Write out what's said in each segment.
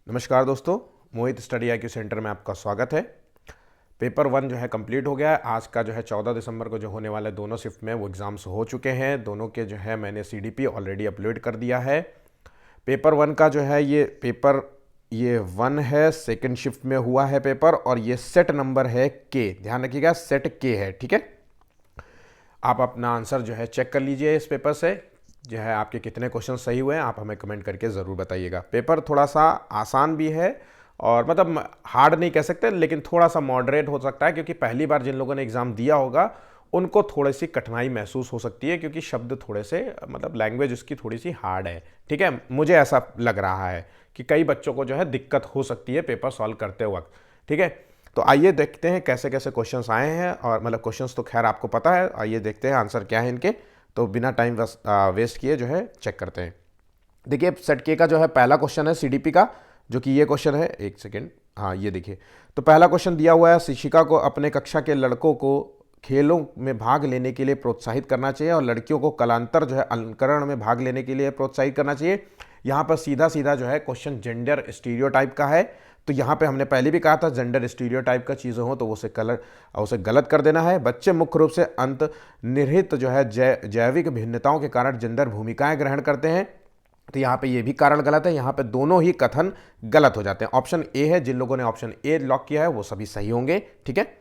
नमस्कार दोस्तों, मोहित study IQ centre में आपका स्वागत है। पेपर 1 जो है कंप्लीट हो गया है। आज का जो है 14 दिसंबर को जो होने वाले दोनों शिफ्ट में वो एग्ज़ाम्स हो चुके हैं। दोनों के जो है मैंने CDP ऑलरेडी अपलोड कर दिया है। पेपर 1 का जो है ये 1 है, सेकंड शिफ्ट में हुआ है पेपर, और ये सेट नंबर है K। ध्यान रखिएगा, सेट K है, ठीक है। आप अपना आंसर जो है चेक कर लीजिए इस पेपर से, जो है आपके कितने क्वेश्चन सही हुए हैं आप हमें कमेंट करके ज़रूर बताइएगा। पेपर थोड़ा सा आसान भी है और मतलब हार्ड नहीं कह सकते, लेकिन थोड़ा सा मॉडरेट हो सकता है, क्योंकि पहली बार जिन लोगों ने एग्ज़ाम दिया होगा उनको थोड़ी सी कठिनाई महसूस हो सकती है, क्योंकि शब्द थोड़े से मतलब लैंग्वेज उसकी थोड़ी सी हार्ड है, ठीक है। मुझे ऐसा लग रहा है कि कई बच्चों को जो है दिक्कत हो सकती है पेपर सॉल्व करते वक्त, ठीक है। तो आइए देखते हैं कैसे कैसे क्वेश्चंस आए हैं, और मतलब क्वेश्चंस तो खैर आपको पता है, आइए देखते हैं आंसर क्या है इनके। तो बिना टाइम वेस्ट किए जो है चेक करते हैं। देखिए, सेट के का जो है पहला क्वेश्चन है CDP का, जो कि ये क्वेश्चन है। एक सेकेंड, हाँ ये देखिए। तो पहला क्वेश्चन दिया हुआ है, शिक्षिका को अपने कक्षा के लड़कों को खेलों में भाग लेने के लिए प्रोत्साहित करना चाहिए और लड़कियों को कलांतर जो है अलंकरण में भाग लेने के लिए प्रोत्साहित करना चाहिए। यहाँ पर सीधा सीधा जो है क्वेश्चन जेंडर स्टीरियोटाइप का है। तो यहाँ पे हमने पहले भी कहा था, जेंडर स्टीरियोटाइप का चीज़ें हो तो उसे गलत कर देना है। बच्चे मुख्य रूप से अंतर्निहित जो है जैविक भिन्नताओं के कारण जेंडर भूमिकाएं ग्रहण करते हैं। तो यहाँ पे ये भी कारण गलत है, यहाँ पे दोनों ही कथन गलत हो जाते हैं। ऑप्शन ए है, जिन लोगों ने ऑप्शन ए लॉक किया है वो सभी सही होंगे, ठीक है।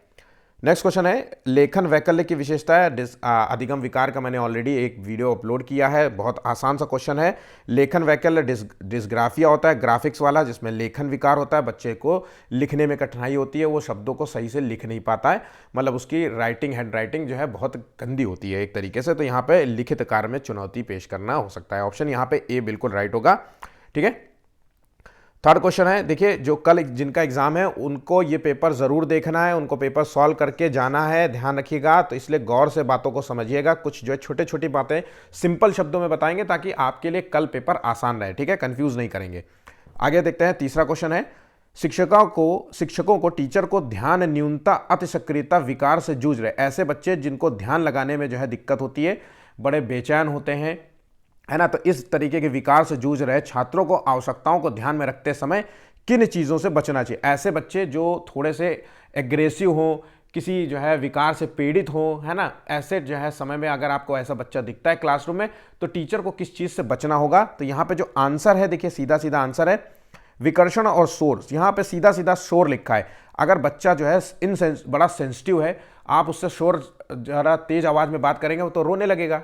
नेक्स्ट क्वेश्चन है, लेखन वैकल्य की विशेषता है। अधिगम विकार का मैंने ऑलरेडी एक वीडियो अपलोड किया है, बहुत आसान सा क्वेश्चन है। लेखन वैकल्य डिस्ग्राफिया होता है, ग्राफिक्स वाला, जिसमें लेखन विकार होता है, बच्चे को लिखने में कठिनाई होती है, वो शब्दों को सही से लिख नहीं पाता है, मतलब उसकी राइटिंग हैंड राइटिंग जो है बहुत गंदी होती है एक तरीके से। तो यहाँ पे लिखित कार्य में चुनौती पेश करना हो सकता है। ऑप्शन यहाँ पे ए बिल्कुल राइट होगा, ठीक है। थर्ड क्वेश्चन है, देखिए जो कल जिनका एग्जाम है उनको ये पेपर जरूर देखना है, उनको पेपर सॉल्व करके जाना है, ध्यान रखिएगा। तो इसलिए गौर से बातों को समझिएगा, कुछ जो है छोटे छोटी बातें सिंपल शब्दों में बताएंगे ताकि आपके लिए कल पेपर आसान रहे, ठीक है, कंफ्यूज नहीं करेंगे। आगे देखते हैं, तीसरा क्वेश्चन है, शिक्षकों को टीचर को ध्यान न्यूनता अति सक्रियता विकार से जूझ रहे ऐसे बच्चे जिनको ध्यान लगाने में जो है दिक्कत होती है, बड़े बेचैन होते हैं, है ना। तो इस तरीके के विकार से जूझ रहे छात्रों को आवश्यकताओं को ध्यान में रखते समय किन चीज़ों से बचना चाहिए। ऐसे बच्चे जो थोड़े से एग्रेसिव हो, किसी जो है विकार से पीड़ित हो, है ना, ऐसे जो है समय में अगर आपको ऐसा बच्चा दिखता है क्लासरूम में, तो टीचर को किस चीज़ से बचना होगा। तो यहाँ पे जो आंसर है, देखिए सीधा सीधा आंसर है विकर्षण और शोर। यहाँ पे सीधा सीधा शोर लिखा है। अगर बच्चा जो है बड़ा सेंसिटिव है, आप उससे शोर ज़रा तेज आवाज़ में बात करेंगे तो रोने लगेगा,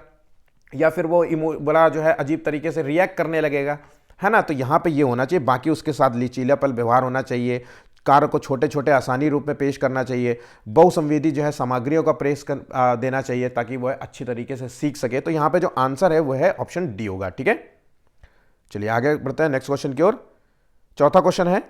या फिर वो बड़ा जो है अजीब तरीके से रिएक्ट करने लगेगा, है ना। तो यहाँ पे ये होना चाहिए। बाकी उसके साथ लचीलापन व्यवहार होना चाहिए, कार्य को छोटे छोटे आसानी रूप में पेश करना चाहिए, बहुसंवेदी जो है सामग्रियों का देना चाहिए ताकि वह अच्छी तरीके से सीख सके। तो यहाँ पे जो आंसर है वो है ऑप्शन डी होगा, ठीक है। चलिए आगे बढ़ते हैं नेक्स्ट क्वेश्चन की ओर। चौथा क्वेश्चन है,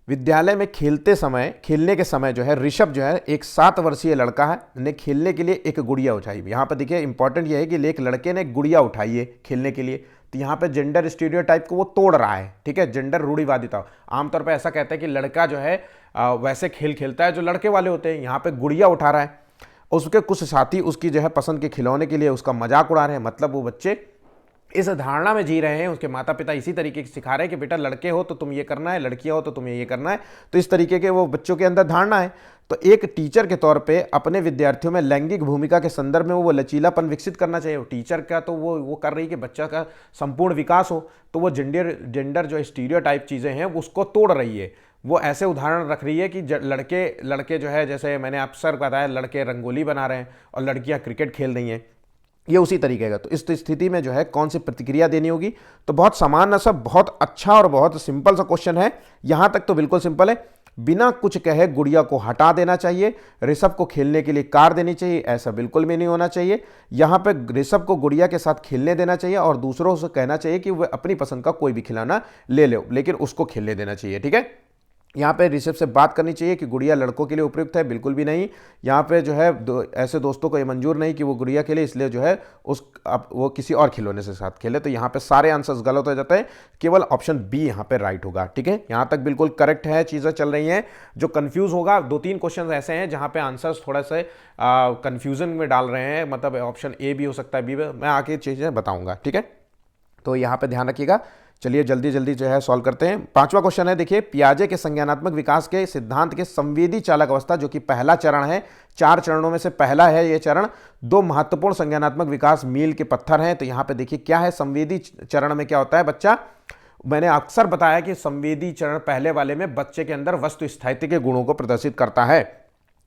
विद्यालय में खेलने के समय जो है ऋषभ जो है एक 7 वर्षीय लड़का है, ने खेलने के लिए एक गुड़िया उठाई। यहाँ पर देखिए इंपॉर्टेंट ये है कि एक लड़के ने एक गुड़िया उठाई है खेलने के लिए। तो यहाँ पे जेंडर स्टीरियोटाइप को वो तोड़ रहा है, ठीक है, जेंडर रूढ़िवादिता। आमतौर पर ऐसा कहता है कि लड़का जो है वैसे खेल खेलता है जो लड़के वाले होते हैं। यहाँ पे गुड़िया उठा रहा है, उसके कुछ साथी उसकी जो है पसंद के खिलौने के लिए उसका मजाक उड़ा रहे हैं। मतलब वो बच्चे इस धारणा में जी रहे हैं, उसके माता पिता इसी तरीके से सिखा रहे हैं कि बेटा लड़के हो तो तुम ये करना है, लड़कियां हो तो तुम्हें ये करना है। तो इस तरीके के वो बच्चों के अंदर धारणा है। तो एक टीचर के तौर पे अपने विद्यार्थियों में लैंगिक भूमिका के संदर्भ में वो लचीलापन विकसित करना चाहिए। टीचर का तो वो कर रही है कि बच्चा का संपूर्ण विकास हो, तो वो जेंडर जो स्टीरियोटाइप चीज़ें हैं उसको तोड़ रही है। वो ऐसे उदाहरण रख रही है कि लड़के जो है, जैसे मैंने अक्सर बताया, लड़के रंगोली बना रहे हैं और लड़कियां क्रिकेट खेल रही हैं, ये उसी तरीके का। तो इस स्थिति में जो है कौन सी प्रतिक्रिया देनी होगी। तो बहुत सामान्य सा, बहुत अच्छा और बहुत सिंपल सा क्वेश्चन है। यहां तक तो बिल्कुल सिंपल है। बिना कुछ कहे गुड़िया को हटा देना चाहिए, ऋषभ को खेलने के लिए कार देनी चाहिए, ऐसा बिल्कुल भी नहीं होना चाहिए। यहां पे ऋषभ को गुड़िया के साथ खेलने देना चाहिए और दूसरों से कहना चाहिए कि वह अपनी पसंद का कोई भी खिलौना ले लो, लेकिन उसको खेलने देना चाहिए, ठीक है। यहाँ पे ऋषभ से बात करनी चाहिए कि गुड़िया लड़कों के लिए उपयुक्त है, बिल्कुल भी नहीं। यहाँ पे जो है ऐसे दोस्तों को ये मंजूर नहीं कि वो गुड़िया खेले, इसलिए जो है वो किसी और खिलौने से साथ खेले। तो यहाँ पे सारे आंसर्स गलत हो जाते हैं, केवल ऑप्शन बी यहाँ पे राइट होगा, ठीक है। यहाँ तक बिल्कुल करेक्ट है, चीज़ें चल रही हैं। जो कंफ्यूज होगा, 2-3 क्वेश्चन ऐसे हैं जहाँ पे आंसर्स थोड़ा से कंफ्यूजन में डाल रहे हैं, मतलब ऑप्शन ए भी हो सकता है, बी भी, मैं आके चीज़ें बताऊँगा, ठीक है। तो यहाँ पे ध्यान रखिएगा। चलिए जल्दी जल्दी जो है सॉल्व करते हैं। पांचवा क्वेश्चन है, देखिए पियाजे के संज्ञानात्मक विकास के सिद्धांत के संवेदी चालक अवस्था, जो कि पहला चरण है, 4 चरणों में से पहला है ये चरण, 2 महत्वपूर्ण संज्ञानात्मक विकास मील के पत्थर हैं। तो यहां पे देखिए क्या है, संवेदी चरण में क्या होता है बच्चा, मैंने अक्सर बताया कि संवेदी चरण पहले वाले में बच्चे के अंदर वस्तु स्थायित्व के गुणों को प्रदर्शित करता है,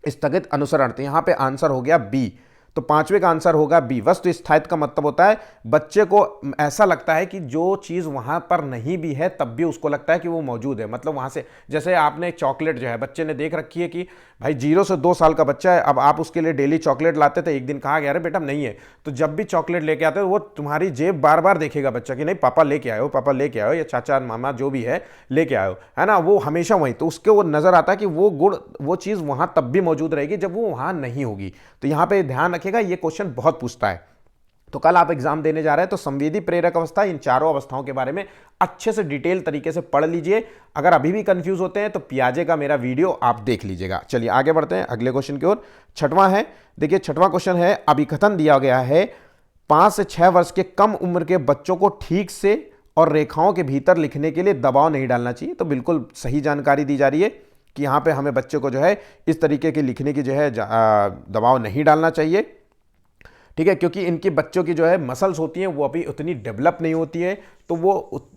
स्थगित अनुसरण। तो यहां पे आंसर हो गया बी। तो पांचवे का आंसर होगा बी। वस्तु स्थायित्व का मतलब होता है बच्चे को ऐसा लगता है कि जो चीज वहां पर नहीं भी है तब भी उसको लगता है कि वो मौजूद है। मतलब वहां से, जैसे आपने चॉकलेट जो है बच्चे ने देख रखी है कि भाई 0 से 2 साल का बच्चा है, अब आप उसके लिए डेली चॉकलेट लाते थे, एक दिन कहा गया अरे बेटा नहीं है, तो जब भी चॉकलेट लेके आते हो वो तुम्हारी जेब बार बार देखेगा बच्चा कि नहीं पापा लेके आयो, पापा लेके आयो, या चाचा मामा जो भी है लेके आयो, है ना, वो हमेशा वहीं। तो उसके वो नजर आता है कि वो गुण, वो चीज वहां तब भी मौजूद रहेगी जब वो वहां नहीं होगी। तो यहां पे ध्यान रखिएगा, ये क्वेश्चन बहुत पूछता है। तो कल आप एग्जाम देने जा रहे हैं तो संवेदी प्रेरक अवस्था, इन चारों अवस्थाओं के बारे में अच्छे से डिटेल तरीके से पढ़ लीजिए। अगर अभी भी कंफ्यूज होते हैं तो पियाजे का मेरा वीडियो आप देख लीजिएगा। चलिए आगे बढ़ते हैं अगले क्वेश्चन की ओर। छठवां है, देखिए छठवां क्वेश्चन है, अभिकथन दिया गया है 5 से 6 वर्ष के कम उम्र के बच्चों को ठीक से और रेखाओं के भीतर लिखने के लिए दबाव नहीं डालना चाहिए। तो बिल्कुल सही जानकारी दी जा रही है कि यहां पे हमें बच्चे को जो है इस तरीके के लिखने की जो है दबाव नहीं डालना चाहिए, ठीक है, क्योंकि इनके बच्चों की जो है मसल्स होती हैं वो अभी उतनी डेवलप नहीं होती है, तो वो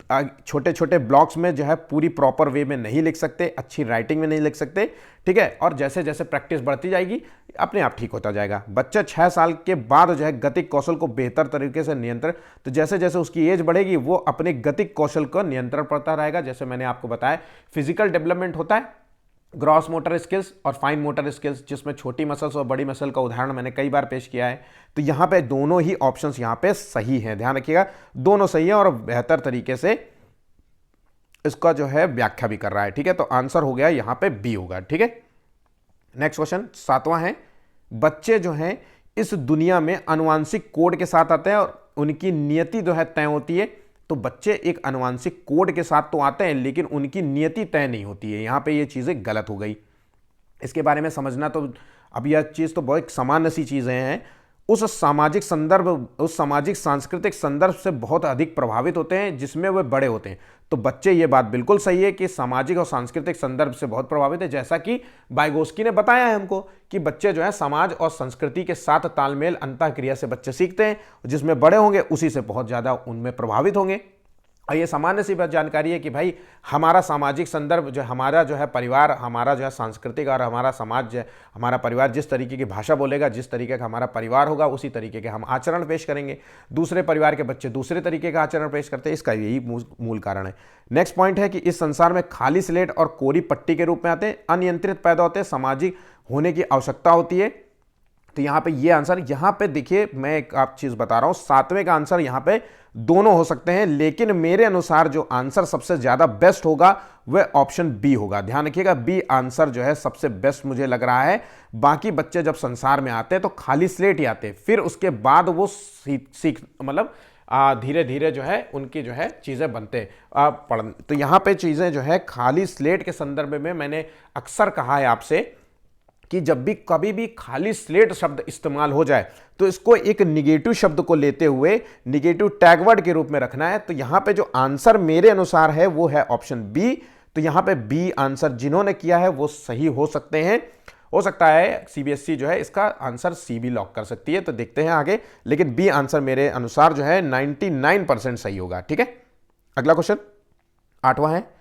छोटे छोटे ब्लॉक्स में जो है पूरी प्रॉपर वे में नहीं लिख सकते, अच्छी राइटिंग में नहीं लिख सकते, ठीक है। और जैसे जैसे प्रैक्टिस बढ़ती जाएगी अपने आप ठीक होता जाएगा। बच्चा 6 साल के बाद जो है गतिक कौशल को बेहतर तरीके से नियंत्रण, तो जैसे जैसे उसकी एज बढ़ेगी वो अपने गतिक कौशल का नियंत्रण करता रहेगा। जैसे मैंने आपको बताया फिजिकल डेवलपमेंट होता है, ग्रॉस मोटर स्किल्स और फाइन मोटर स्किल्स, जिसमें छोटी मसल्स और बड़ी मसल का उदाहरण मैंने कई बार पेश किया है। तो यहां पे दोनों ही ऑप्शंस यहां पे सही हैं, ध्यान रखिएगा दोनों सही हैं और बेहतर तरीके से इसका जो है व्याख्या भी कर रहा है, ठीक है। तो आंसर हो गया यहां पे बी होगा, ठीक है। नेक्स्ट क्वेश्चन 7वां है, बच्चे जो हैं इस दुनिया में आनुवांशिक कोड के साथ आते हैं और उनकी नियति जो है तय होती है। तो बच्चे एक आनुवांशिक कोड के साथ तो आते हैं लेकिन उनकी नियति तय नहीं होती है, यहां पे ये चीजें गलत हो गई। इसके बारे में समझना, तो अब यह चीज तो बहुत सामान्य सी चीजें हैं, उस सामाजिक संदर्भ, उस सामाजिक सांस्कृतिक संदर्भ से बहुत अधिक प्रभावित होते हैं जिसमें वे बड़े होते हैं। तो बच्चे, ये बात बिल्कुल सही है कि सामाजिक और सांस्कृतिक संदर्भ से बहुत प्रभावित है, जैसा कि वाइगोस्की ने बताया है हमको कि बच्चे जो है समाज और संस्कृति के साथ तालमेल अंतःक्रिया से बच्चे सीखते हैं, जिसमें बड़े होंगे उसी से बहुत ज्यादा उनमें प्रभावित होंगे। और ये सामान्य सी बात जानकारी है कि भाई हमारा सामाजिक संदर्भ जो हमारा जो है परिवार, हमारा जो है सांस्कृतिक और हमारा समाज जो है, हमारा परिवार जिस तरीके की भाषा बोलेगा, जिस तरीके का हमारा परिवार होगा उसी तरीके के हम आचरण पेश करेंगे। दूसरे परिवार के बच्चे दूसरे तरीके का आचरण पेश करते हैं, इसका यही मूल कारण है। नेक्स्ट पॉइंट है कि इस संसार में खाली स्लेट और कोरी पट्टी के रूप में आते हैं, अनियंत्रित पैदा होते हैं, सामाजिक होने की आवश्यकता होती है। तो यहां पे ये आंसर, यहां पे देखिए मैं एक आप चीज बता रहा हूं, 7वें का आंसर यहां पे दोनों हो सकते हैं, लेकिन मेरे अनुसार जो आंसर सबसे ज्यादा बेस्ट होगा वह ऑप्शन बी होगा। ध्यान रखिएगा, बी आंसर जो है सबसे बेस्ट मुझे लग रहा है। बाकी बच्चे जब संसार में आते हैं तो खाली स्लेट ही आते हैं, फिर उसके बाद वो सीख मतलब धीरे धीरे जो है उनकी जो है चीजें बनते पढ़। तो यहां पे चीजें जो है खाली स्लेट के संदर्भ में मैंने अक्सर कहा है आपसे कि जब भी कभी भी खाली स्लेट शब्द इस्तेमाल हो जाए तो इसको एक निगेटिव शब्द को लेते हुए निगेटिव टैगवर्ड के रूप में रखना है। तो यहां पे जो आंसर मेरे अनुसार है वो है ऑप्शन बी। तो यहां पे बी आंसर जिन्होंने किया है वो सही हो सकते हैं, हो सकता है सीबीएसई जो है इसका आंसर सी भी लॉक कर सकती है। तो देखते हैं आगे, लेकिन बी आंसर मेरे अनुसार जो है 99% सही होगा, ठीक है। अगला क्वेश्चन 8वां है,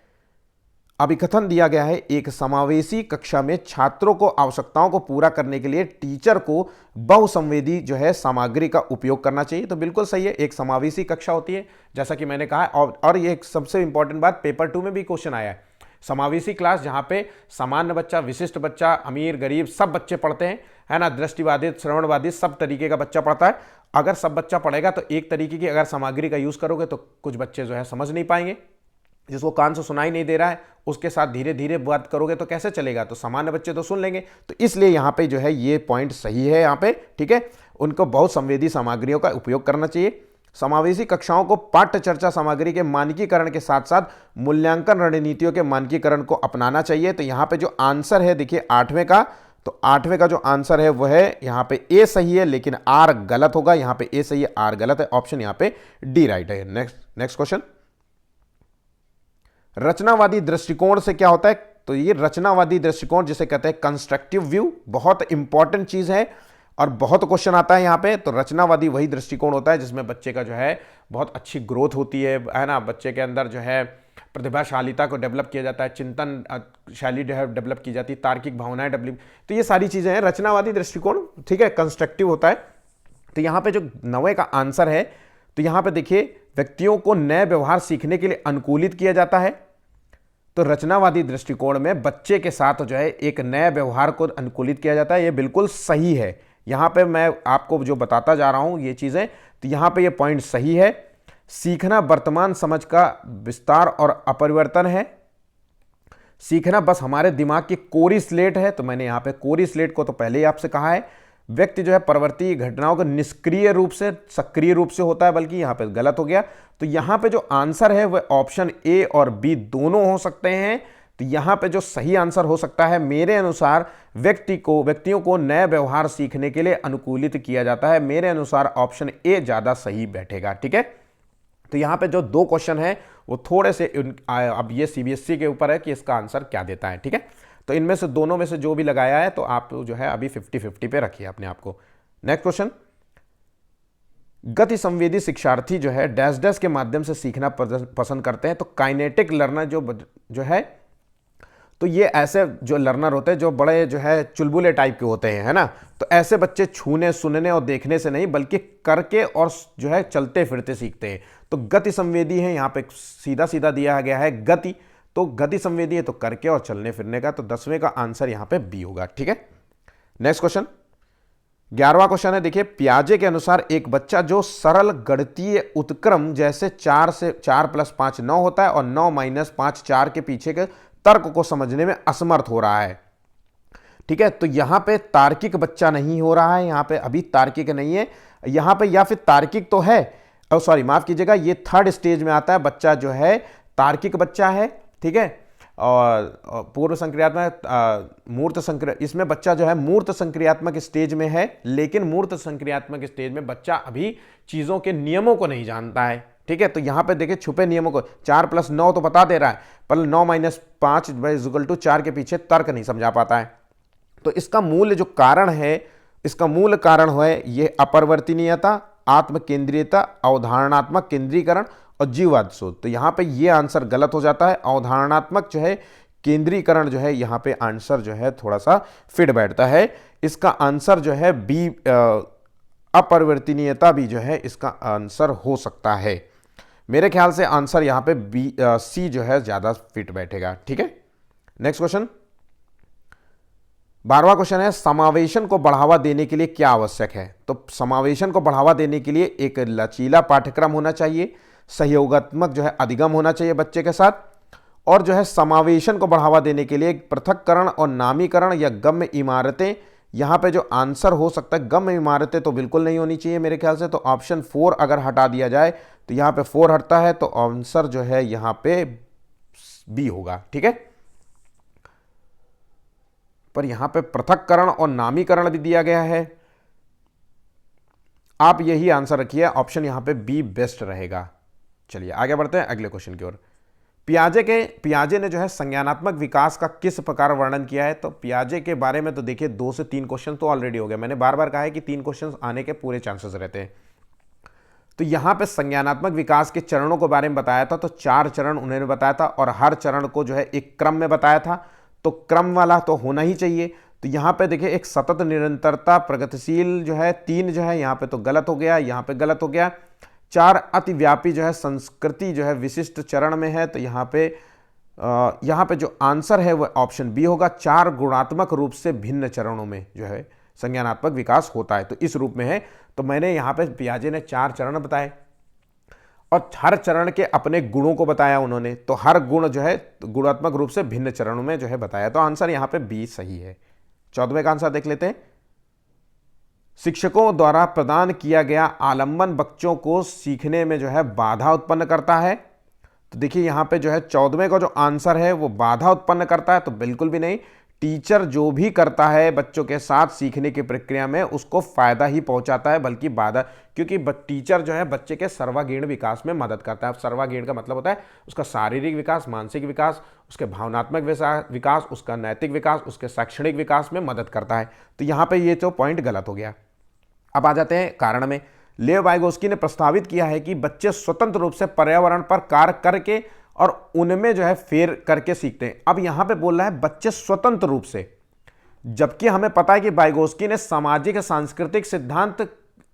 अभिकथन दिया गया है एक समावेशी कक्षा में छात्रों को आवश्यकताओं को पूरा करने के लिए टीचर को बहुसंवेदी जो है सामग्री का उपयोग करना चाहिए। तो बिल्कुल सही है, एक समावेशी कक्षा होती है जैसा कि मैंने कहा, और ये एक सबसे इंपॉर्टेंट बात पेपर 2 में भी क्वेश्चन आया है, समावेशी क्लास जहां पे सामान्य बच्चा, विशिष्ट बच्चा, अमीर गरीब सब बच्चे पढ़ते हैं, है ना, दृष्टिबाधित श्रवणबाधित सब तरीके का बच्चा पढ़ता है। अगर सब बच्चा पढ़ेगा तो एक तरीके की अगर सामग्री का यूज करोगे तो कुछ बच्चे जो है समझ नहीं पाएंगे, जिसको कान से सुनाई नहीं दे रहा है उसके साथ धीरे धीरे बात करोगे तो कैसे चलेगा, तो सामान्य बच्चे तो सुन लेंगे। तो इसलिए यहां पे जो है ये पॉइंट सही है यहां पे, ठीक है। उनको बहुत संवेदी सामग्रियों का उपयोग करना चाहिए। समावेशी कक्षाओं को पाठ्य चर्चा सामग्री के मानकीकरण के साथ साथ मूल्यांकन रणनीतियों के मानकीकरण को अपनाना चाहिए। तो यहां पे जो आंसर है देखिए 8वें का, तो 8वें का जो आंसर है वह है यहां पे ए सही है लेकिन आर गलत होगा। यहां पे ए सही है, आर गलत है, ऑप्शन यहां पे डी राइट है। नेक्स्ट क्वेश्चन रचनावादी दृष्टिकोण से क्या होता है, तो ये रचनावादी दृष्टिकोण जिसे कहते हैं कंस्ट्रक्टिव व्यू, बहुत इंपॉर्टेंट चीज है और बहुत क्वेश्चन आता है यहाँ पे। तो रचनावादी वही दृष्टिकोण होता है जिसमें बच्चे का जो है बहुत अच्छी ग्रोथ होती है ना, बच्चे के अंदर जो है प्रतिभाशालिता को डेवलप किया जाता है, चिंतन शैली जो है डेवलप की जाती है, तार्किक भावनाएं डेवलप, तो ये सारी चीजें हैं रचनावादी दृष्टिकोण, ठीक है, कंस्ट्रक्टिव होता है। तो यहाँ पे जो 9वें का आंसर है, तो यहाँ पे देखिए व्यक्तियों को नए व्यवहार सीखने के लिए अनुकूलित किया जाता है। तो रचनावादी दृष्टिकोण में बच्चे के साथ जो है एक नए व्यवहार को अनुकूलित किया जाता है, ये बिल्कुल सही है। यहां पे मैं आपको जो बताता जा रहा हूं ये चीजें, तो यहां पे ये पॉइंट सही है। सीखना वर्तमान समझ का विस्तार और अपरिवर्तन है। सीखना बस हमारे दिमाग की कोरी स्लेट है, तो मैंने यहां पे कोरी स्लेट को तो पहले ही आपसे कहा है। व्यक्ति जो है परवर्ती घटनाओं को निष्क्रिय रूप से सक्रिय रूप से होता है, बल्कि यहां पे गलत हो गया। तो यहां पे जो आंसर है वह ऑप्शन ए और बी दोनों हो सकते हैं। तो यहां पे जो सही आंसर हो सकता है मेरे अनुसार, व्यक्तियों को नए व्यवहार सीखने के लिए अनुकूलित किया जाता है। मेरे अनुसार ऑप्शन ए ज्यादा सही बैठेगा, ठीक है। तो यहां पे जो 2 क्वेश्चन है वो थोड़े से अब ये सीबीएसई के ऊपर है कि इसका आंसर क्या देता है, ठीक है। तो इनमें से दोनों में से जो भी लगाया है तो आप जो है अभी 50-50 पे रखिए अपने आप को। नेक्स्ट क्वेश्चन, गति संवेदी शिक्षार्थी जो है डैश डैश के माध्यम से सीखना पसंद करते हैं। तो काइनेटिक लर्नर जो है, तो ये ऐसे जो लर्नर होते हैं जो बड़े जो है चुलबुले टाइप के होते हैं, है ना। तो ऐसे बच्चे छूने सुनने और देखने से नहीं बल्कि करके और जो है चलते फिरते सीखते हैं। तो गति संवेदी है, यहाँ पे सीधा सीधा दिया गया है गति, तो गति संवेदी है तो करके और चलने फिरने का। तो 10वें का आंसर यहाँ पे बी होगा, ठीक है। नेक्स्ट क्वेश्चन, 11वां क्वेश्चन है, देखिए पियाजे के अनुसार एक बच्चा जो सरल गणितीय उत्क्रम जैसे 4 + 5 9 होता है और 9 - 5 4 के पीछे के तर्क को समझने में असमर्थ हो रहा है, ठीक है। तो यहां पे तार्किक बच्चा नहीं हो रहा है, यहां पे अभी तार्किक नहीं है यहां पे, या फिर तार्किक तो है, सॉरी माफ कीजिएगा, ये 3rd स्टेज में आता है। बच्चा जो है तार्किक बच्चा है, ठीक है, और पूर्व संक्रियात्मक मूर्त संक्रिया, इसमें बच्चा जो है मूर्त संक्रियात्मक स्टेज में है। लेकिन मूर्त संक्रियात्मक स्टेज में बच्चा अभी चीजों के नियमों को नहीं जानता है, ठीक है। तो यहां पे देखिए छुपे नियमों को, 4 + 9 तो बता दे रहा है, पर 9 - 5 = 4 के पीछे तर्क नहीं समझा पाता है। तो इसका मूल जो कारण है, इसका मूल कारण है ये अपरिवर्तनीयता, आत्मकेंद्रीयता, अवधारणात्मक केंद्रीकरण और जीववाद शोध। तो यहां पे ये आंसर गलत हो जाता है। अवधारणात्मक जो है केंद्रीकरण जो है यहां पे आंसर जो है थोड़ा सा फिट बैठता है। इसका आंसर जो है बी, अपरिवर्तनीयता भी जो है इसका आंसर हो सकता है। मेरे ख्याल से आंसर यहां पे बी, सी जो है ज्यादा फिट बैठेगा, ठीक है। नेक्स्ट क्वेश्चन, 12वां क्वेश्चन है, समावेशन को बढ़ावा देने के लिए क्या आवश्यक है। तो समावेशन को बढ़ावा देने के लिए एक लचीला पाठ्यक्रम होना चाहिए, सहयोगात्मक जो है अधिगम होना चाहिए बच्चे के साथ, और जो है समावेशन को बढ़ावा देने के लिए एक पृथक्करण और नामीकरण या गम्य इमारतें। यहां पे जो आंसर हो सकता है गम्य इमारतें तो बिल्कुल नहीं होनी चाहिए मेरे ख्याल से। तो ऑप्शन 4 अगर हटा दिया जाए तो यहां पे 4 हटता है, तो आंसर जो है यहां पे बी होगा, ठीक है। पर यहां पे पृथक्करण और नामीकरण भी दिया गया है, आप यही आंसर रखिए, ऑप्शन यहां पे बी बेस्ट रहेगा। चलिए आगे बढ़ते हैं अगले क्वेश्चन की ओर। पियाजे ने जो है संज्ञानात्मक विकास का किस प्रकार वर्णन किया है। तो पियाजे के बारे में तो देखिए 2 से 3 क्वेश्चन तो ऑलरेडी हो गए। मैंने बार बार कहा है कि 3 क्वेश्चन आने के पूरे चांसेस रहते हैं। तो यहां पे संज्ञानात्मक विकास के चरणों के बारे में बताया था, तो 4 चरण उन्होंने बताया था और हर चरण को जो है एक क्रम में बताया था, तो क्रम वाला तो होना ही चाहिए। तो यहां पे देखिए एक सतत निरंतरता, प्रगतिशील जो है 3 जो है यहां पे तो गलत हो गया, यहां पे गलत हो गया। 4 अतिव्यापी जो है संस्कृति जो है विशिष्ट चरण में है, तो यहां पे जो आंसर है वह ऑप्शन बी होगा। 4 गुणात्मक रूप से भिन्न चरणों में जो है संज्ञानात्मक विकास होता है, तो इस रूप में है। तो मैंने यहां पे पियाजे ने 4 चरण बताए और हर चरण के अपने गुणों को बताया उन्होंने, तो हर गुण जो है गुणात्मक रूप से भिन्न चरणों में जो है बताया। तो आंसर यहां पे बी सही है। 14वें का आंसर देख लेते हैं। शिक्षकों द्वारा प्रदान किया गया आलंबन बच्चों को सीखने में जो है बाधा उत्पन्न करता है। तो देखिए यहां पे जो है 14वें का जो आंसर है वो बाधा उत्पन्न करता है, तो बिल्कुल भी नहीं। टीचर जो भी करता है बच्चों के साथ सीखने की प्रक्रिया में उसको फायदा ही पहुंचाता है, बल्कि बाधा, क्योंकि टीचर जो है बच्चे के सर्वांगीण विकास में मदद करता है। सर्वांगीण का मतलब होता है उसका शारीरिक विकास, मानसिक विकास, उसके भावनात्मक विकास, उसका नैतिक विकास, उसके शैक्षणिक विकास में मदद करता है। तो यहाँ पे ये तो पॉइंट गलत हो गया। अब आ जाते हैं कारण में। लेव वाइगोस्की ने प्रस्तावित किया है कि बच्चे स्वतंत्र रूप से पर्यावरण पर कार्य करके और उनमें जो है फेर करके सीखते हैं। अब यहां पे बोल रहा है बच्चे स्वतंत्र रूप से, जबकि हमें पता है कि वाइगोस्की ने सामाजिक सांस्कृतिक सिद्धांत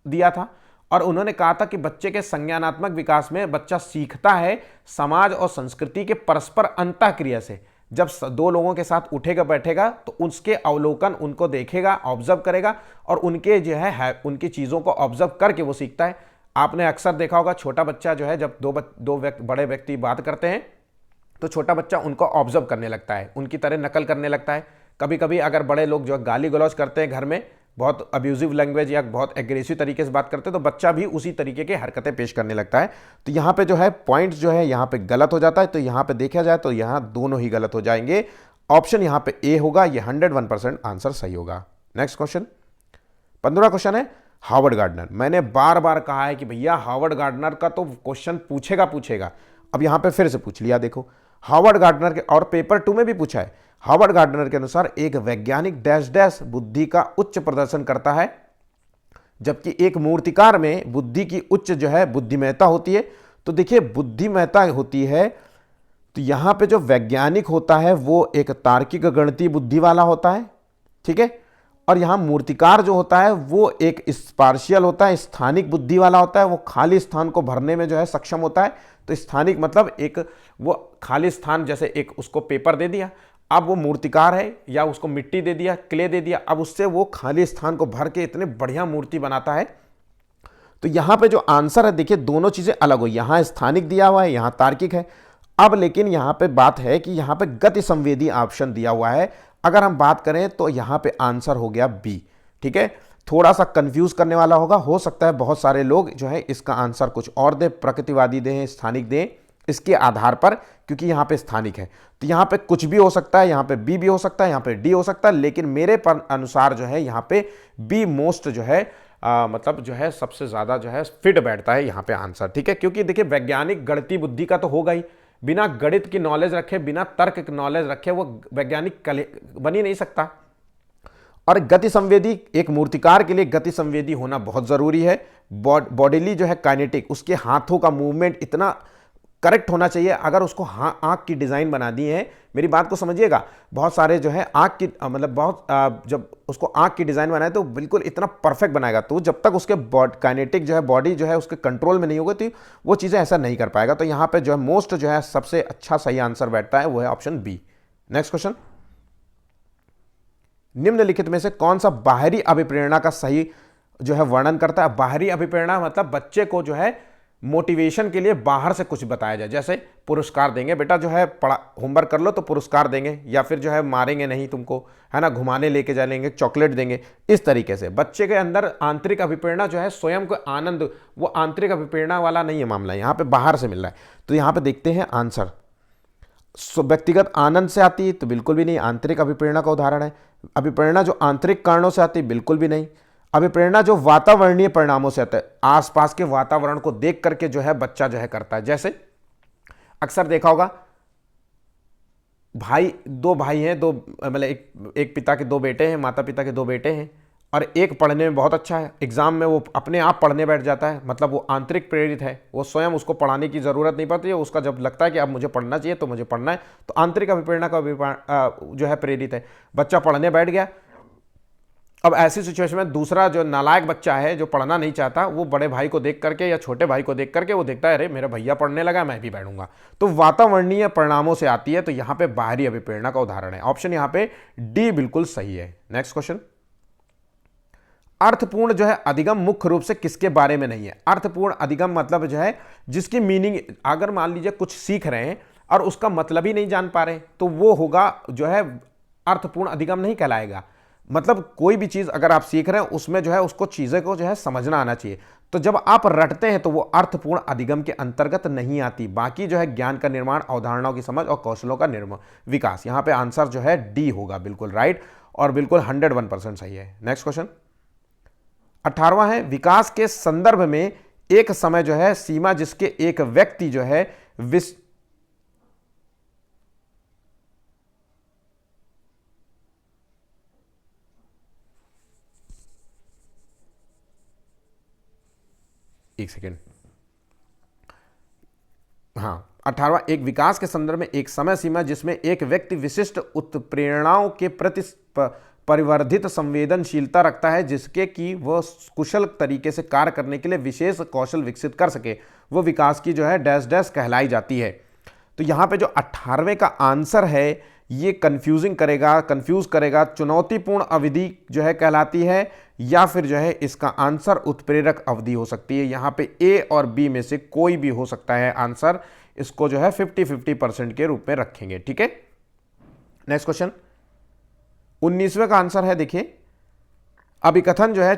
दिया था और उन्होंने कहा था कि बच्चे के संज्ञानात्मक विकास में बच्चा सीखता है समाज और संस्कृति के परस्पर अंतःक्रिया से। जब दो लोगों के साथ उठेगा बैठेगा तो उसके अवलोकन, उनको देखेगा, ऑब्जर्व करेगा और उनके जो है उनकी चीज़ों को ऑब्जर्व करके वो सीखता है। आपने अक्सर देखा होगा छोटा बच्चा जो है, जब दो बड़े व्यक्ति बात करते हैं तो छोटा बच्चा उनको ऑब्जर्व करने लगता है, उनकी तरह नकल करने लगता है। कभी कभी अगर बड़े लोग जो गाली गलौज करते हैं घर में, बहुत अब्यूजिव लैंग्वेज या बहुत एग्रेसिव तरीके से बात करते हैं, तो बच्चा भी उसी तरीके की हरकतें पेश करने लगता है। तो यहाँ पे जो है पॉइंट जो है यहाँ पे गलत हो जाता है। तो यहाँ पे देखा जाए तो यहाँ दोनों ही गलत हो जाएंगे। ऑप्शन यहाँ पे ए होगा, ये 101% आंसर सही होगा। नेक्स्ट क्वेश्चन, 15वां क्वेश्चन है हार्वर्ड गार्डनर। मैंने बार बार कहा है कि भैया हार्वर्ड गार्डनर का तो क्वेश्चन पूछेगा। अब यहां पे फिर से पूछ लिया। देखो हार्वर्ड गार्डनर के, और पेपर 2 में भी पूछा है। हार्वर्ड गार्डनर के अनुसार एक वैज्ञानिक डैश डैश बुद्धि का उच्च प्रदर्शन करता है, जबकि एक मूर्तिकार में बुद्धि की उच्च जो है बुद्धिमयता होती है। तो देखिए बुद्धिमयता होती है, तो यहां पे जो वैज्ञानिक होता है वो एक तार्किक गणितीय बुद्धि वाला होता है, ठीक है। और यहां मूर्तिकार जो होता है वो एक स्पार्शियल होता है, स्थानिक बुद्धि वाला होता है, वो खाली स्थान को भरने में जो है सक्षम होता है। तो स्थानिक मतलब एक वो खाली स्थान, जैसे एक उसको पेपर दे दिया, अब वो मूर्तिकार है, या उसको मिट्टी दे दिया, क्ले दे दिया, अब उससे वो खाली स्थान को भर के इतने बढ़िया मूर्ति बनाता है। तो यहां पे जो आंसर है, देखिए दोनों चीजें अलग हो, यहां स्थानिक दिया हुआ है, यहां तार्किक है। अब लेकिन यहां पे बात है कि यहां पे गति संवेदी ऑप्शन दिया हुआ है। अगर हम बात करें तो यहां पे आंसर हो गया बी, ठीक है। थोड़ा सा कंफ्यूज करने वाला होगा, हो सकता है बहुत सारे लोग जो है इसका आंसर कुछ और दे, प्रकृतिवादी दें, स्थानिक दें, इसके आधार पर, क्योंकि यहां पे स्थानिक है। तो यहां पे कुछ भी हो सकता है, यहां पे बी भी हो सकता है, यहां पे डी हो सकता है, लेकिन मेरे अनुसार जो है यहां पे बी मोस्ट जो है मतलब जो है सबसे ज्यादा जो है फिट बैठता है यहां पे आंसर, ठीक है। क्योंकि देखिए वैज्ञानिक गणितीय बुद्धि का तो होगा ही, बिना गणित की नॉलेज रखे, बिना तर्क की नॉलेज रखे वो वैज्ञानिक बन ही नहीं सकता। और गति संवेदी, एक मूर्तिकार के लिए गति संवेदी होना बहुत जरूरी है। बॉडीली जो है काइनेटिक, उसके हाथों का मूवमेंट इतना करेक्ट होना चाहिए। अगर उसको आंख की डिजाइन बना दी है, मेरी बात को समझिएगा, बहुत सारे जो है आंख की मतलब बहुत जब उसको आंख की डिजाइन बनाए तो बिल्कुल इतना परफेक्ट बनाएगा, तो जब तक उसके काइनेटिक जो है बॉडी जो है उसके कंट्रोल में नहीं होगी तो वो चीजें ऐसा नहीं कर पाएगा। तो यहां पे जो है मोस्ट जो है सबसे अच्छा सही आंसर बैठता है वो है ऑप्शन बी। नेक्स्ट क्वेश्चन, निम्नलिखित में से कौन सा बाहरी अभिप्रेरणा का सही जो है वर्णन करता है। बाहरी अभिप्रेरणा मतलब बच्चे को जो है मोटिवेशन के लिए बाहर से कुछ बताया जाए, जैसे पुरस्कार देंगे, बेटा जो है पढ़ा होमवर्क कर लो तो पुरस्कार देंगे, या फिर जो है मारेंगे नहीं तुमको, है ना, घुमाने लेके जाएंगे, चॉकलेट देंगे, इस तरीके से। बच्चे के अंदर आंतरिक अभिप्रेरणा जो है स्वयं को आनंद, वो आंतरिक अभिप्रेरणा वाला नहीं है मामला, यहाँ पे बाहर से मिल रहा है। तो यहाँ पे देखते हैं आंसर, व्यक्तिगत आनंद से आती है तो बिल्कुल भी नहीं, आंतरिक अभिप्रेरणा का उदाहरण है। अभिप्रेरणा जो आंतरिक कारणों से आती है बिल्कुल भी नहीं। अभिप्रेरणा जो वातावरणीय परिणामों से आता है, आसपास के वातावरण को देख करके जो है बच्चा जो है करता है। जैसे अक्सर देखा होगा दो भाई हैं, दो मतलब एक पिता के दो बेटे हैं, माता पिता के दो बेटे हैं, और एक पढ़ने में बहुत अच्छा है, एग्जाम में वो अपने आप पढ़ने बैठ जाता है, मतलब वो आंतरिक प्रेरित है, वो स्वयं उसको पढ़ाने की जरूरत नहीं पड़ती है, उसका जब लगता है कि अब मुझे पढ़ना चाहिए तो मुझे पढ़ना है, तो आंतरिक अभिप्रेरणा का जो है प्रेरित है। बच्चा पढ़ने बैठ गया, अब ऐसी सिचुएशन में दूसरा जो नालायक बच्चा है जो पढ़ना नहीं चाहता, वो बड़े भाई को देख करके या छोटे भाई को देख करके वो देखता है अरे मेरा भैया पढ़ने लगा, मैं भी बैठूंगा, तो वातावरणीय परिणामों से आती है। तो यहां पे बाहरी अभिप्रेरणा का उदाहरण है, ऑप्शन यहां पे डी बिल्कुल सही है। नेक्स्ट क्वेश्चन, अर्थपूर्ण जो है अधिगम मुख्य रूप से किसके बारे में नहीं है। अर्थपूर्ण अधिगम मतलब जो है जिसकी मीनिंग, अगर मान लीजिए कुछ सीख रहे हैं और उसका मतलब ही नहीं जान पा रहे, तो वो होगा जो है अर्थपूर्ण अधिगम नहीं कहलाएगा। मतलब कोई भी चीज अगर आप सीख रहे हैं उसमें जो है उसको चीजें को जो है समझना आना चाहिए। तो जब आप रटते हैं तो वो अर्थपूर्ण अधिगम के अंतर्गत नहीं आती। बाकी जो है ज्ञान का निर्माण, अवधारणाओं की समझ और कौशलों का निर्माण विकास। यहां पे आंसर जो है डी होगा, बिल्कुल राइट और बिल्कुल 101% सही है। नेक्स्ट क्वेश्चन 18वां है, विकास के संदर्भ में एक समय जो है सीमा जिसके एक व्यक्ति जो है एक सेकेंड, हाँ 18वां, एक विकास के संदर्भ में एक समय सीमा जिसमें एक व्यक्ति विशिष्ट उत्प्रेरणाओं के प्रति परिवर्धित संवेदनशीलता रखता है, जिसके कि वह कुशल तरीके से कार्य करने के लिए विशेष कौशल विकसित कर सके, वो विकास की जो है डैश डैश कहलाई जाती है। तो यहाँ पे जो 18वें का आंसर है ये कंफ्यूज करेगा, चुनौतीपूर्ण अवधि जो है कहलाती है या फिर जो है इसका आंसर उत्प्रेरक अवधि हो सकती है। यहाँ पे ए और बी में से कोई भी हो सकता है आंसर, इसको जो है 50-50% के रूप में रखेंगे, ठीक है। नेक्स्ट क्वेश्चन 19वें का आंसर है, देखिए अभिकथन जो है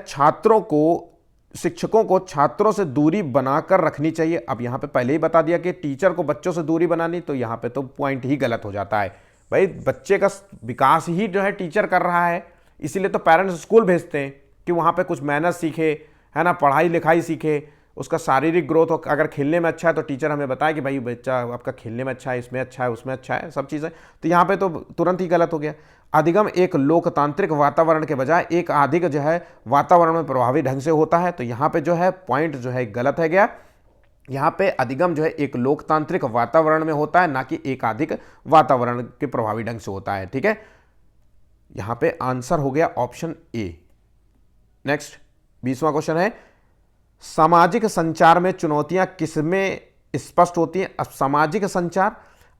शिक्षकों को छात्रों से दूरी बनाकर रखनी चाहिए। अब यहां पे पहले ही बता दिया कि टीचर को बच्चों से दूरी बनानी, तो यहां पे तो पॉइंट ही गलत हो जाता है भाई। बच्चे का विकास ही जो है टीचर कर रहा है, इसीलिए तो पेरेंट्स स्कूल भेजते हैं कि वहां पे कुछ मैनर्स सीखे, है ना, पढ़ाई लिखाई सीखे, उसका शारीरिक ग्रोथ हो। अगर खेलने में अच्छा है तो टीचर हमें बताए कि भाई बच्चा आपका खेलने में अच्छा है, इसमें अच्छा है, उसमें अच्छा है, सब चीज़ें। तो यहाँ पे तो तुरंत ही गलत हो गया। अधिगम एक लोकतांत्रिक वातावरण के बजाय एक अधिक जो है वातावरण में प्रभावी ढंग से होता है, तो यहाँ पे जो है पॉइंट जो है गलत है गया। यहाँ पे अधिगम जो है एक लोकतांत्रिक वातावरण में होता है, ना कि एक अधिक वातावरण के प्रभावी ढंग से होता है, ठीक है। यहाँ पे आंसर हो गया ऑप्शन ए। नेक्स्ट 20वां क्वेश्चन है, सामाजिक संचार में चुनौतियां किसमें स्पष्ट होती हैं। अब सामाजिक संचार,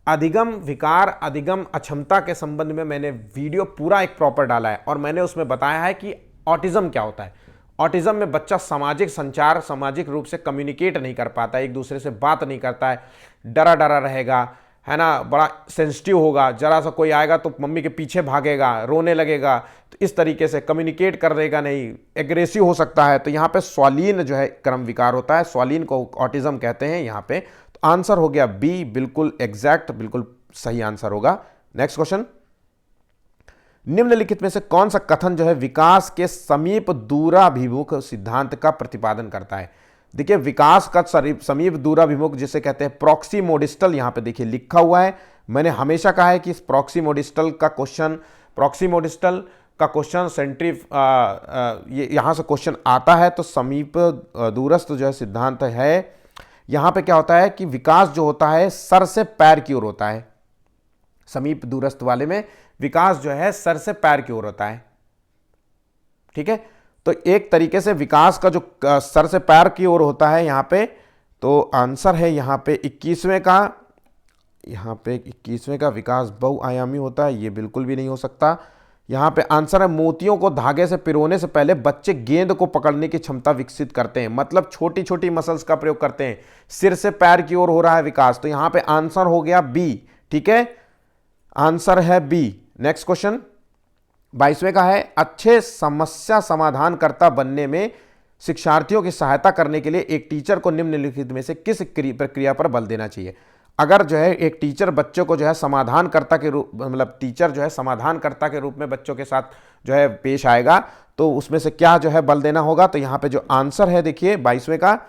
अधिगम विकार, अधिगम अक्षमता के संबंध में मैंने वीडियो पूरा एक प्रॉपर डाला है और मैंने उसमें बताया है कि ऑटिज्म क्या होता है। ऑटिज्म में बच्चा सामाजिक संचार, सामाजिक रूप से कम्युनिकेट नहीं कर पाता, एक दूसरे से बात नहीं करता है, डरा डरा रहेगा, है ना, बड़ा सेंसिटिव होगा, जरा सा कोई आएगा तो मम्मी के पीछे भागेगा, रोने लगेगा, तो इस तरीके से कम्युनिकेट कर देगा नहीं, एग्रेसिव हो सकता है। तो यहाँ पे स्वालीन जो है क्रम विकार होता है, स्वालीन को ऑटिज्म कहते हैं यहाँ पे। तो आंसर हो गया बी, बिल्कुल एग्जैक्ट, बिल्कुल सही आंसर होगा। नेक्स्ट क्वेश्चन, निम्नलिखित में से कौन सा कथन जो है विकास के समीप दूराभिमुख सिद्धांत का प्रतिपादन करता है। देखिए विकास का समीप दूराभिमुख जिसे कहते हैं प्रॉक्सिमोडिस्टल, यहां पे देखिए लिखा हुआ है। मैंने हमेशा कहा है कि प्रॉक्सिमोडिस्टल का क्वेश्चन ये यहां से क्वेश्चन आता है, तो समीप दूरस्थ जो है सिद्धांत है। यहां पे क्या होता है कि विकास जो होता है सर से पैर की ओर होता है, समीप दूरस्थ वाले में विकास जो है सर से पैर की ओर होता है, ठीक है। तो एक तरीके से विकास का जो सर से पैर की ओर होता है यहां पे, तो आंसर है यहां पे 21वें का विकास बहुआयामी होता है, ये बिल्कुल भी नहीं हो सकता। यहां पे आंसर है मोतियों को धागे से पिरोने से पहले बच्चे गेंद को पकड़ने की क्षमता विकसित करते हैं, मतलब छोटी छोटी मसल्स का प्रयोग करते हैं, सिर से पैर की ओर हो रहा है विकास। तो यहां पे आंसर हो गया बी, ठीक है, आंसर है बी। नेक्स्ट क्वेश्चन 22वें का है, अच्छे समस्या समाधानकर्ता बनने में शिक्षार्थियों की सहायता करने के लिए एक टीचर को निम्नलिखित में से किस प्रक्रिया पर बल देना चाहिए। अगर जो है एक टीचर बच्चों को जो है समाधानकर्ता के रूप टीचर जो है समाधानकर्ता के रूप में बच्चों के साथ जो है पेश आएगा, तो उसमें से क्या जो है बल देना होगा। तो यहां पे जो आंसर है देखिए 22वें का,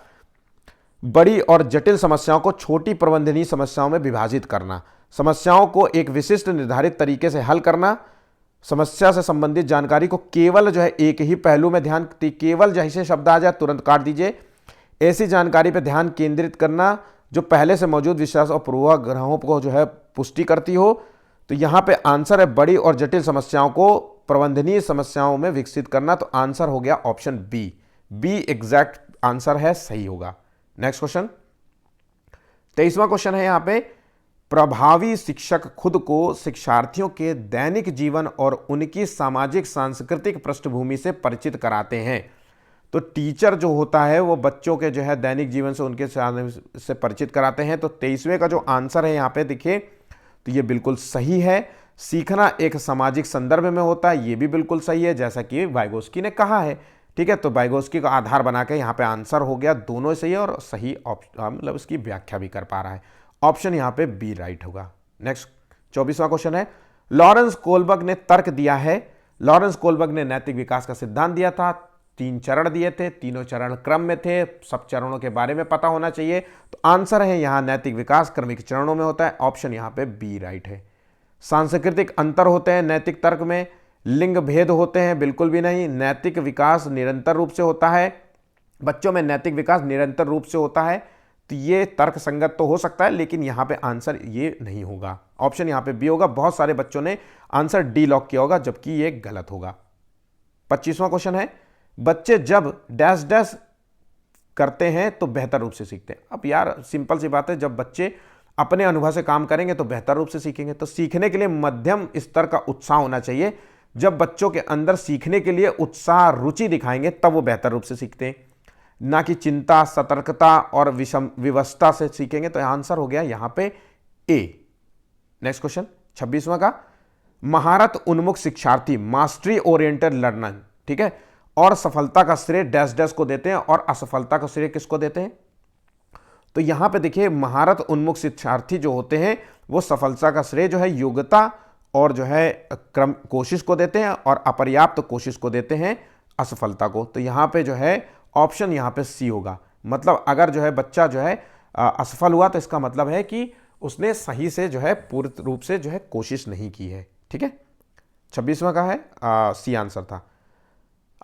बड़ी और जटिल समस्याओं को छोटी प्रबंधनीय समस्याओं में विभाजित करना, समस्याओं को एक विशिष्ट निर्धारित तरीके से हल करना, समस्या से संबंधित जानकारी को केवल जो है एक ही पहलू में ध्यान, केवल जैसे शब्द आ जाए तुरंत काट दीजिए, ऐसी जानकारी पर ध्यान केंद्रित करना जो पहले से मौजूद विश्वास और पूर्वाग्रहों को जो है पुष्टि करती हो। तो यहां पे आंसर है बड़ी और जटिल समस्याओं को प्रबंधनीय समस्याओं में विकसित करना। तो आंसर हो गया ऑप्शन बी एग्जैक्ट आंसर है, सही होगा। नेक्स्ट क्वेश्चन 23वां क्वेश्चन है यहां पे, प्रभावी शिक्षक खुद को शिक्षार्थियों के दैनिक जीवन और उनकी सामाजिक सांस्कृतिक पृष्ठभूमि से परिचित कराते हैं। तो टीचर जो होता है वो बच्चों के जो है दैनिक जीवन से उनके से परिचित कराते हैं। तो 23वें का जो आंसर है यहाँ पे देखिए, तो ये बिल्कुल सही है। सीखना एक सामाजिक संदर्भ में होता है, ये भी बिल्कुल सही है, जैसा कि वाइगोस्की ने कहा है। ठीक है, तो वाइगोत्स्की का आधार बना के यहाँ पे आंसर हो गया, दोनों सही है और सही मतलब इसकी व्याख्या भी कर पा रहा है। ऑप्शन यहाँ पे बी राइट होगा। नेक्स्ट 24वां क्वेश्चन है, लॉरेंस कोलबर्ग ने तर्क दिया है। लॉरेंस कोलबर्ग ने नैतिक विकास का सिद्धांत दिया था, 3 चरण दिए थे, तीनों चरण क्रम में थे, सब चरणों के बारे में पता होना चाहिए। तो आंसर है यहाँ नैतिक विकास क्रमिक चरणों में होता है, ऑप्शन यहाँ पे बी राइट है। सांस्कृतिक अंतर होते हैं नैतिक तर्क में, लिंग भेद होते हैं, बिल्कुल भी नहीं। नैतिक विकास निरंतर रूप से होता है, बच्चों में नैतिक विकास निरंतर रूप से होता है। तो ये तर्क संगत तो हो सकता है, लेकिन यहाँ पे आंसर ये नहीं होगा, ऑप्शन यहाँ पे बी होगा। बहुत सारे बच्चों ने आंसर डी लॉक किया होगा, जबकि ये गलत होगा। 25वां क्वेश्चन है, बच्चे जब डैश डैश करते हैं तो बेहतर रूप से सीखते हैं। अब यार सिंपल सी बात है, जब बच्चे अपने अनुभव से काम करेंगे तो बेहतर रूप से सीखेंगे। तो सीखने के लिए मध्यम स्तर का उत्साह होना चाहिए। जब बच्चों के अंदर सीखने के लिए उत्साह रुचि दिखाएंगे तब वो बेहतर रूप से सीखते हैं, ना कि चिंता सतर्कता और विवशता से सीखेंगे। तो आंसर हो गया यहां पे ए। नेक्स्ट क्वेश्चन 26वां का, महारत उन्मुख शिक्षार्थी मास्टरी ओरिएंटेड लर्नर, ठीक है, और सफलता का श्रेय डैश डैश को देते हैं और असफलता का श्रेय किसको देते हैं। तो यहां पे देखिए महारत उन्मुख शिक्षार्थी जो होते हैं वो सफलता का श्रेय जो है योग्यता और जो है क्रम कोशिश को देते हैं और अपर्याप्त कोशिश को देते हैं असफलता को। तो यहां पे जो है ऑप्शन यहां पे सी होगा। मतलब अगर जो है बच्चा जो है असफल हुआ तो इसका मतलब है कि उसने सही से जो है पूर्ण रूप से जो है कोशिश नहीं की है। ठीक है, 26वां का है सी आंसर था।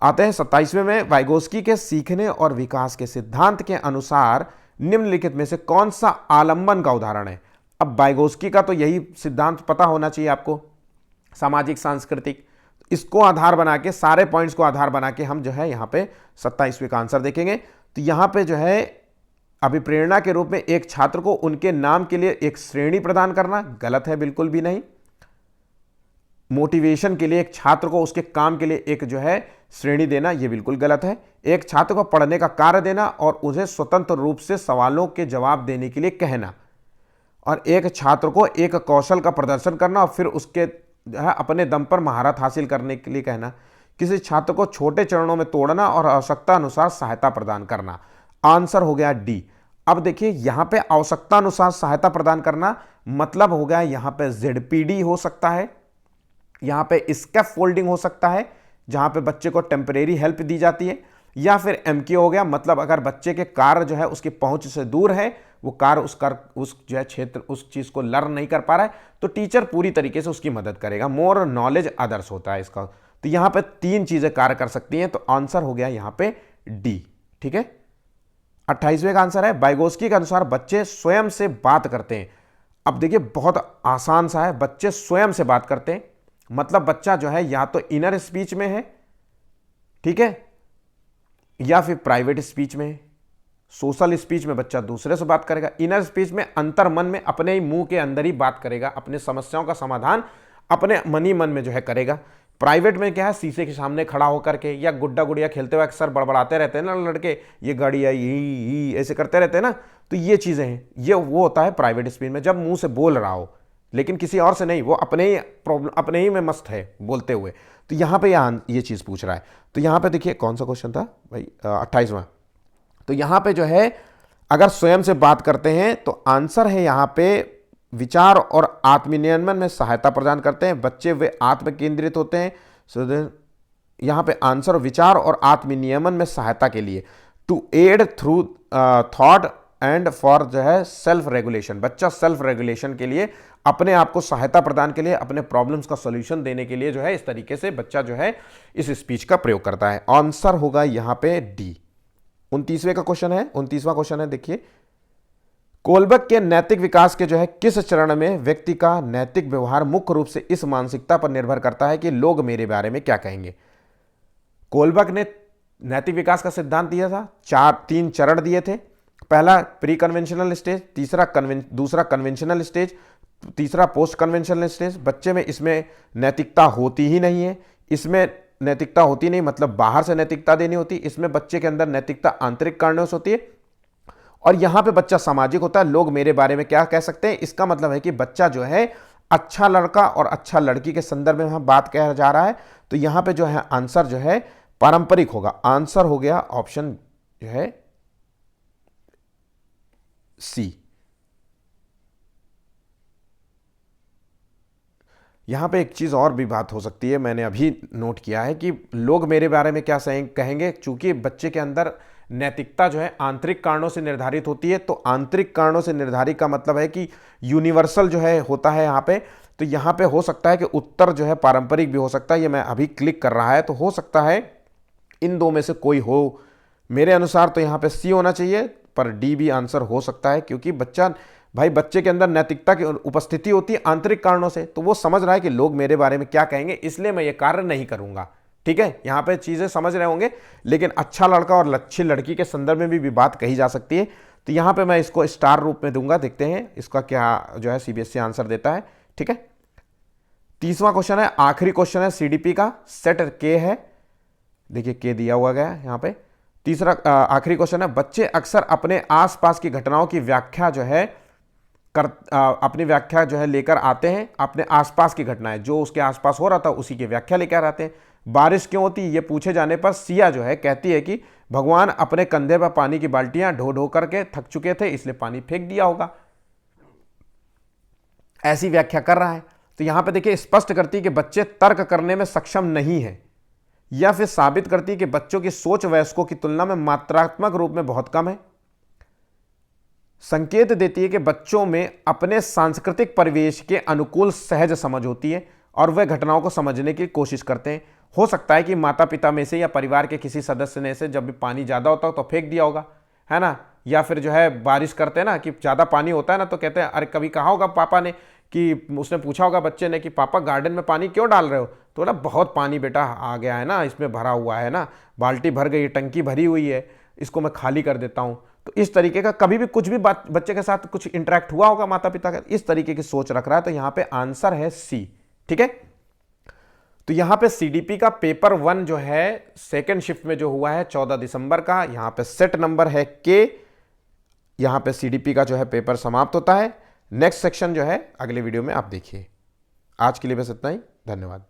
आते हैं 27वें में, वाइगोत्स्की के सीखने और विकास के सिद्धांत के अनुसार निम्नलिखित में से कौन सा आलंबन का उदाहरण है। अब वाइगोत्स्की का तो यही सिद्धांत पता होना चाहिए आपको, सामाजिक सांस्कृतिक। इसको आधार बना के, सारे पॉइंट्स को आधार बना के हम जो है यहां पे 27वें का आंसर देखेंगे। तो यहां पे जो है अभिप्रेरणा के रूप में एक छात्र को उनके नाम के लिए एक श्रेणी प्रदान करना गलत है, बिल्कुल भी नहीं। मोटिवेशन के लिए एक छात्र को उसके काम के लिए एक जो है श्रेणी देना, यह बिल्कुल गलत है। एक छात्र को पढ़ने का कार्य देना और उसे स्वतंत्र रूप से सवालों के जवाब देने के लिए कहना, और एक छात्र को एक कौशल का प्रदर्शन करना और फिर उसके जो है अपने दम पर महारत हासिल करने के लिए कहना। किसी छात्र को छोटे चरणों में तोड़ना और आवश्यकता अनुसार सहायता प्रदान करना। आंसर हो गया डी। अब देखिए यहां पे आवश्यकता अनुसार सहायता प्रदान करना मतलब हो गया यहां पे ZPD हो सकता है, यहां पे स्कैफोल्डिंग हो सकता है जहां पे बच्चे को टेम्परेरी हेल्प दी जाती है, या फिर MK हो गया, मतलब अगर बच्चे के कार्य जो है उसकी पहुंच से दूर है, वो कार्य उस जो है क्षेत्र उस चीज को लर्न नहीं कर पा रहा है, तो टीचर पूरी तरीके से उसकी मदद करेगा। मोर नॉलेज अदर्स होता है इसका। तो यहां पे 3 चीजें कार्य कर सकती हैं, तो आंसर हो गया यहां पे डी। ठीक है, 28वें का आंसर है, वाइगोत्स्की के अनुसार बच्चे स्वयं से बात करते हैं। अब देखिए बहुत आसान सा है, बच्चे स्वयं से बात करते हैं मतलब बच्चा जो है या तो इनर स्पीच में है, ठीक है, या फिर प्राइवेट स्पीच में है। सोशल स्पीच में बच्चा दूसरे से बात करेगा, इनर स्पीच में अंतर मन में अपने ही मुंह के अंदर ही बात करेगा, अपने समस्याओं का समाधान अपने मन ही मन में जो है करेगा। प्राइवेट में क्या है, शीशे के सामने खड़ा होकर के या गुड्डा गुड़िया खेलते हुए अक्सर बड़बड़ाते रहते हैं ना लड़के, ये गाड़ी आई ही ऐसे करते रहते हैं ना, तो ये चीजें हैं, ये वो होता है प्राइवेट स्पीच में, जब मुंह से बोल रहा हो लेकिन किसी और से नहीं, वो अपने ही प्रॉब्लम अपने ही में मस्त है बोलते हुए। तो यहां पे ये चीज पूछ रहा है। तो यहां पे देखिए कौन सा क्वेश्चन था भाई, 28वां। तो यहां पे जो है अगर स्वयं से बात करते हैं तो आंसर है यहां पे विचार और आत्मनियमन में सहायता प्रदान करते हैं, बच्चे वे आत्म केंद्रित होते हैं। सो यहां पे आंसर विचार और आत्मनियमन में सहायता के लिए, to aid through thought and for जो है सेल्फ रेगुलेशन। बच्चा सेल्फ रेगुलेशन के लिए, अपने आप को सहायता प्रदान के लिए, अपने प्रॉब्लम्स का सॉल्यूशन देने के लिए जो है इस तरीके से बच्चा जो है इस स्पीच का प्रयोग करता है। आंसर होगा यहां पे डी। 29वें का क्वेश्चन है, 29वां क्वेश्चन है, देखिए कोलबर्ग के नैतिक विकास के जो है किस चरण में व्यक्ति का नैतिक व्यवहार मुख्य रूप से इस मानसिकता पर निर्भर करता है कि लोग मेरे बारे में क्या कहेंगे। कोलबर्ग ने नैतिक विकास का सिद्धांत दिया था, 3 चरण दिए थे। पहला प्री कन्वेंशनल स्टेज, दूसरा कन्वेंशनल स्टेज, तीसरा पोस्ट कन्वेंशनल स्टेज। बच्चे में इसमें नैतिकता होती ही नहीं है, इसमें नैतिकता होती नहीं मतलब बाहर से नैतिकता देनी होती, इसमें बच्चे के अंदर नैतिकता आंतरिक कारणों से होती है, और यहां पे बच्चा सामाजिक होता है, लोग मेरे बारे में क्या कह सकते हैं। इसका मतलब है कि बच्चा जो है अच्छा लड़का और अच्छा लड़की के संदर्भ में बात कह जा रहा है। तो यहां पे जो है आंसर जो है पारंपरिक होगा। आंसर हो गया ऑप्शन जो है सी। यहां पे एक चीज और भी बात हो सकती है, मैंने अभी नोट किया है कि लोग मेरे बारे में क्या कहेंगे, चूंकि बच्चे के अंदर नैतिकता जो है आंतरिक कारणों से निर्धारित होती है, तो आंतरिक कारणों से निर्धारित का मतलब है कि यूनिवर्सल जो है होता है यहां पे। तो यहां पे हो सकता है कि उत्तर जो है पारंपरिक भी हो सकता है, ये मैं अभी क्लिक कर रहा है, तो हो सकता है इन दो में से कोई हो। मेरे अनुसार तो यहां पे सी होना चाहिए, पर डी भी आंसर हो सकता है, क्योंकि बच्चे के अंदर नैतिकता की उपस्थिति होती है आंतरिक कारणों से, तो वो समझ रहा है कि लोग मेरे बारे में क्या कहेंगे, इसलिए मैं ये कार्य नहीं करूंगा। ठीक है, यहां पे चीजें समझ रहे होंगे। लेकिन अच्छा लड़का और अच्छी लड़की के संदर्भ में भी बात कही जा सकती है। तो यहां पे मैं इसको स्टार रूप में दूंगा, देखते हैं इसका क्या जो है सीबीएसई आंसर देता है। ठीक है, तीसवां क्वेश्चन है, आखिरी क्वेश्चन है सीडीपी का, सेट के है, देखिए के दिया हुआ गया यहां पे। तीसरा आखिरी क्वेश्चन है, बच्चे अक्सर अपने आसपास की घटनाओं की व्याख्या जो है अपनी व्याख्या जो है लेकर आते हैं, अपने आसपास की घटनाएं जो उसके आसपास हो रहा था उसी की व्याख्या लेकर आते हैं। बारिश क्यों होती है ये पूछे जाने पर सिया जो है कहती है कि भगवान अपने कंधे पर पानी की बाल्टियां ढो ढो करके थक चुके थे, इसलिए पानी फेंक दिया होगा, ऐसी व्याख्या कर रहा है। तो यहां पे देखिए स्पष्ट करती है कि बच्चे तर्क करने में सक्षम नहीं है, या फिर साबित करती है कि बच्चों की सोच वयस्कों की तुलना में मात्रात्मक रूप में बहुत कम है। संकेत देती है कि बच्चों में अपने सांस्कृतिक परिवेश के अनुकूल सहज समझ होती है और वे घटनाओं को समझने की कोशिश करते हैं। हो सकता है कि माता पिता में से या परिवार के किसी सदस्य ने से जब भी पानी ज़्यादा होता हो तो फेंक दिया होगा, है ना, या फिर जो है बारिश करते हैं ना कि ज़्यादा पानी होता है ना, तो कहते हैं, अरे कभी कहा होगा पापा ने कि उसने पूछा होगा बच्चे ने कि पापा गार्डन में पानी क्यों डाल रहे हो, तो बोला बहुत पानी बेटा आ गया है ना, इसमें भरा हुआ है ना, बाल्टी भर गई, टंकी भरी हुई है, इसको मैं खाली कर देता हूँ। तो इस तरीके का कभी भी कुछ भी बात बच्चे के साथ कुछ इंटरेक्ट हुआ होगा माता पिता का, इस तरीके की सोच रख रहा है, तो यहां पे आंसर है सी। ठीक है, तो यहां पे सीडीपी का पेपर 1 जो है सेकंड शिफ्ट में जो हुआ है 14 दिसंबर का, यहां पे सेट नंबर है के, यहां पे सीडीपी का जो है पेपर समाप्त होता है। नेक्स्ट सेक्शन जो है अगले वीडियो में आप देखिए। आज के लिए बस इतना ही, धन्यवाद।